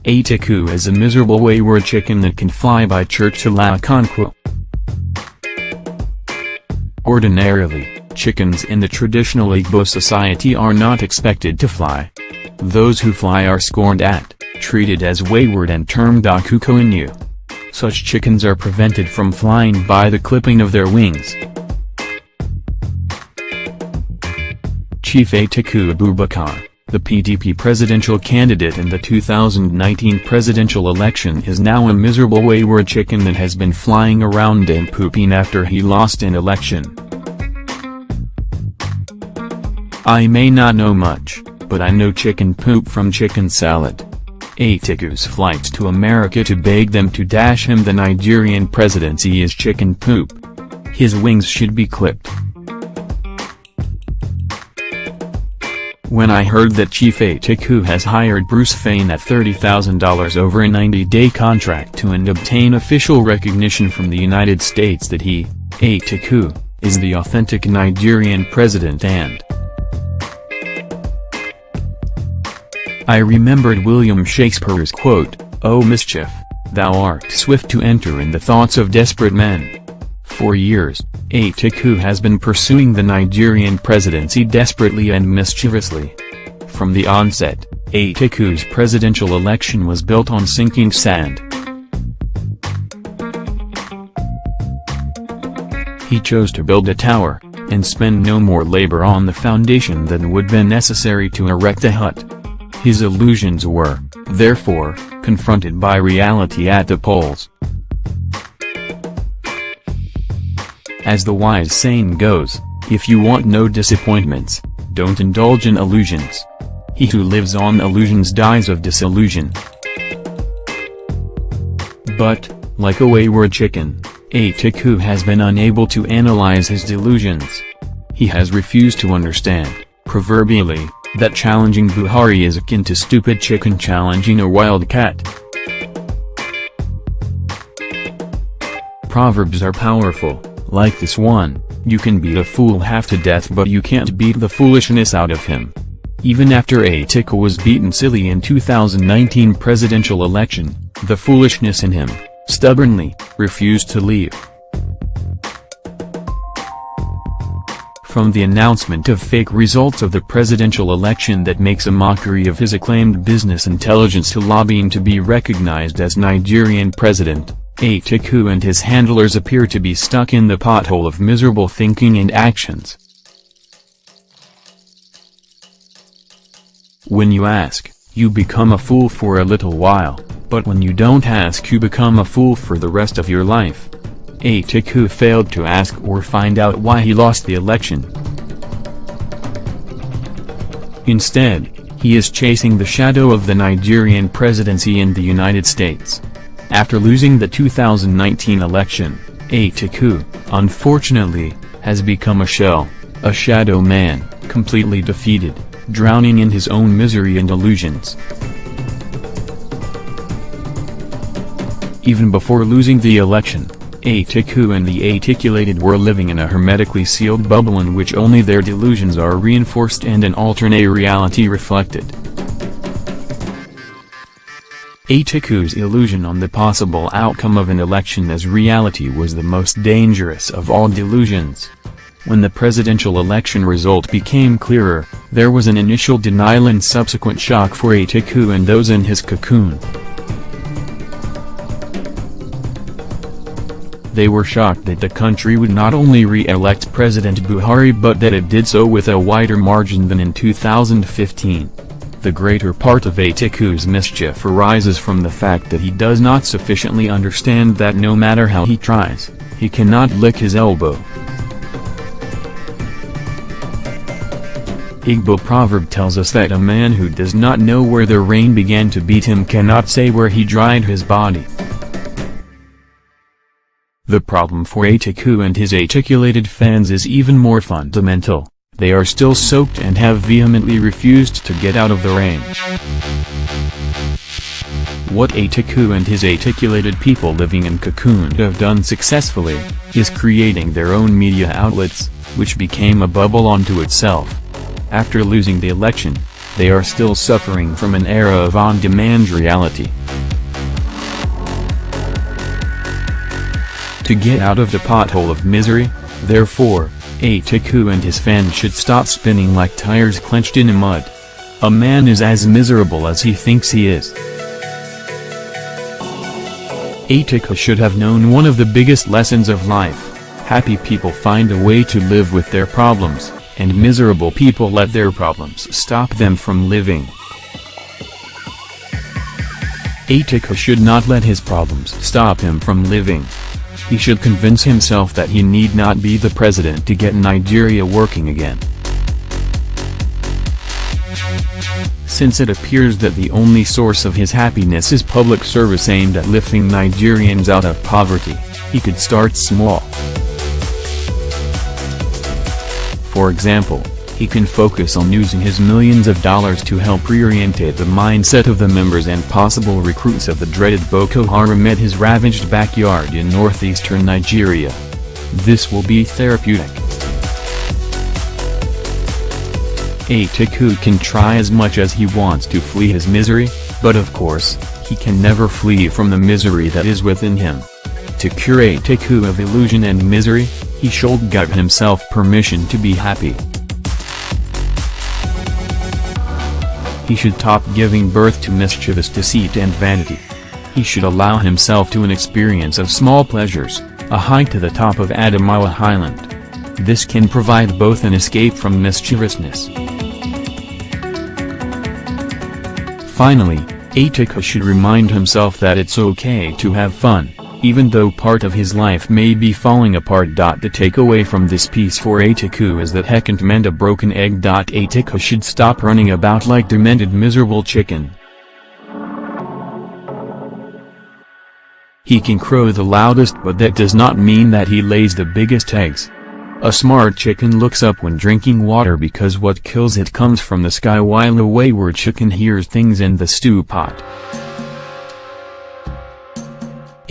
Atiku is a miserable wayward chicken that can fly by Churchill Okonkwo. Ordinarily, chickens in the traditional Igbo society are not expected to fly. Those who fly are scorned at, treated as wayward and termed Akuko. Such chickens are prevented from flying by the clipping of their wings. Chief Atiku Abubakar, the PDP presidential candidate in the 2019 presidential election, is now a miserable wayward chicken that has been flying around and pooping after he lost an election. I may not know much, but I know chicken poop from chicken salad. Atiku's flight to America to beg them to dash him the Nigerian presidency is chicken poop. His wings should be clipped. When I heard that Chief Atiku has hired Bruce Fein at $30,000 over a 90-day contract to obtain official recognition from the United States that he, Atiku, is the authentic Nigerian president, and I remembered William Shakespeare's quote, "O mischief, thou art swift to enter in the thoughts of desperate men." For years, Atiku has been pursuing the Nigerian presidency desperately and mischievously. From the onset, Atiku's presidential election was built on sinking sand. He chose to build a tower, and spend no more labor on the foundation than would be necessary to erect a hut. His illusions were, therefore, confronted by reality at the polls. As the wise saying goes, if you want no disappointments, don't indulge in illusions. He who lives on illusions dies of disillusion. But, like a wayward chicken, Atiku has been unable to analyze his delusions. He has refused to understand, proverbially, that challenging Buhari is akin to stupid chicken challenging a wild cat. Proverbs are powerful. Like this one, you can beat a fool half to death, but you can't beat the foolishness out of him. Even after Atiku was beaten silly in 2019 presidential election, the foolishness in him, stubbornly, refused to leave. From the announcement of fake results of the presidential election that makes a mockery of his acclaimed business intelligence to lobbying to be recognized as Nigerian president, Atiku and his handlers appear to be stuck in the pothole of miserable thinking and actions. When you ask, you become a fool for a little while, but when you don't ask, you become a fool for the rest of your life. Atiku failed to ask or find out why he lost the election. Instead, he is chasing the shadow of the Nigerian presidency in the United States. After losing the 2019 election, Atiku, unfortunately, has become a shell, a shadow man, completely defeated, drowning in his own misery and illusions. Even before losing the election, Atiku and the Aticulated were living in a hermetically sealed bubble in which only their delusions are reinforced and an alternate reality reflected. Atiku's illusion on the possible outcome of an election as reality was the most dangerous of all delusions. When the presidential election result became clearer, there was an initial denial and subsequent shock for Atiku and those in his cocoon. They were shocked that the country would not only re-elect President Buhari but that it did so with a wider margin than in 2015. The greater part of Atiku's mischief arises from the fact that he does not sufficiently understand that no matter how he tries, he cannot lick his elbow. Igbo proverb tells us that a man who does not know where the rain began to beat him cannot say where he dried his body. The problem for Atiku and his Aticulated fans is even more fundamental. They are still soaked and have vehemently refused to get out of the rain. What Atiku and his Aticulated people living in cocoon have done successfully, is creating their own media outlets, which became a bubble unto itself. After losing the election, They are still suffering from an era of on-demand reality. To get out of the pothole of misery, therefore, Atiku and his fans should stop spinning like tires clenched in mud. A man is as miserable as he thinks he is. Atiku should have known one of the biggest lessons of life. Happy people find a way to live with their problems, and miserable people let their problems stop them from living. Atiku should not let his problems stop him from living. He should convince himself that he need not be the president to get Nigeria working again. Since it appears that the only source of his happiness is public service aimed at lifting Nigerians out of poverty, he could start small. For example, he can focus on using his millions of dollars to help reorientate the mindset of the members and possible recruits of the dreaded Boko Haram at his ravaged backyard in northeastern Nigeria. This will be therapeutic. Atiku can try as much as he wants to flee his misery, but of course, he can never flee from the misery that is within him. To cure Atiku of illusion and misery, he should give himself permission to be happy. He should stop giving birth to mischievous deceit and vanity. He should allow himself to an experience of small pleasures, a hike to the top of Adamawa Highland. This can provide both an escape from mischievousness. Finally, Atiku should remind himself that it's okay to have fun, even though part of his life may be falling apart. The takeaway from this piece for Atiku is that he can't mend a broken egg. Atiku should stop running about like demented miserable chicken. He can crow the loudest, but that does not mean that he lays the biggest eggs. A smart chicken looks up when drinking water because what kills it comes from the sky, while a wayward chicken hears things in the stew pot.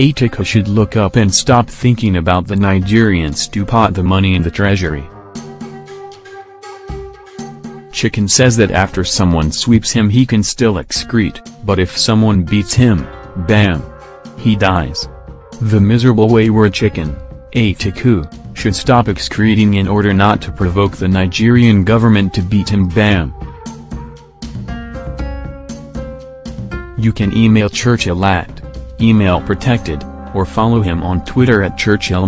Atiku should look up and stop thinking about the Nigerian stew pot, the money in the treasury. Chicken says that after someone sweeps him he can still excrete, but if someone beats him, bam! He dies. The miserable wayward chicken, Atiku, should stop excreting in order not to provoke the Nigerian government to beat him, bam! You can email Churchill at email protected, or follow him on Twitter at Churchill.